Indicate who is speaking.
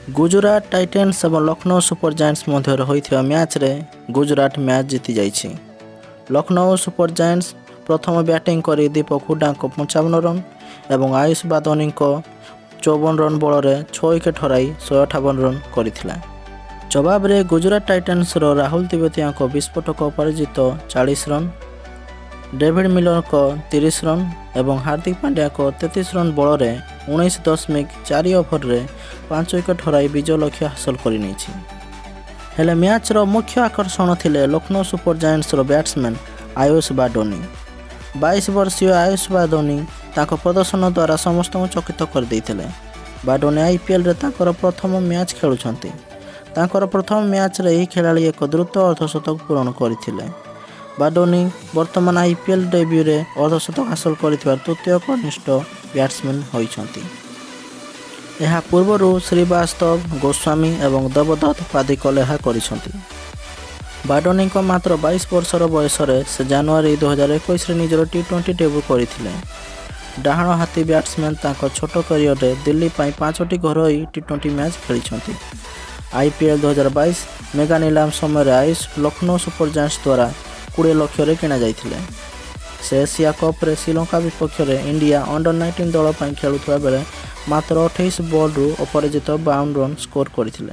Speaker 1: गुजरात टाइटेन्स और Lucknow super giants मध्य होइथिबा match रे Gujarat match जीति जाइछि। लखनऊ सुपर जायंट्स प्रथम बैटिंग करी दीपक हुड्डा को 55 रन और आयुष बादनी को 54 रन बल में 6 विकेट हराई 158 रन करथिला। जवाब रे गुजरात टाइटेन्स रो राहुल तिवातिया को विस्फोटक अपराजित 40 रन, डेविड मिलर को 30 रन और हार्दिक पांड्या को 33 रन बल में 19.4 ओवर रे 5 विकेट हराई विजय लक्ष्य हासिल करनी। हेले मैच रो मुख्य आकर्षण थिले लखनऊ सुपर जायंट्स रो बैट्समैन आयुष बादनी। 22 वर्षीय आयुष बादनी ताको प्रदर्शन द्वारा समस्त चकित कर देइथिले। बादनी IPL रे ताकर प्रथम मैच खेलुछंती। ताकर प्रथम मैच रे ही खिलाड़ी एक द्रुत अर्धशतक पूरण करथिले। बादनी वर्तमान IPL डेब्यू रे अर्धशतक हासिल करथिबा तृतीय कनिष्ठ बैट्समैन होइछंती। यह पूर्व श्रीवास्तव, गोस्वामी और देवदत्त पादिक्कल यह करिछंती। बादनी को मात्र 22 वर्षर बयस से जनवरी 2021 निजर T20 डेब्यू करथिले। डाहाण हाथी बैट्समैन ताको छोट करियर रे दिल्ली पाई 5टी घरोई T20 मैच खेलिछंती। IPL 2022 मेगा नीलाम समय आयुष लखनऊ सुपर जायंट्स द्वारा 20 लाख रे किना जाइथिले। से एशिया कप रे श्रीलंका विपक्ष रे इंडिया अंडर-19 दल खेलुवा बेले मात्र 28 बॉल रु अपराजित 52 रन स्कोर करथिले।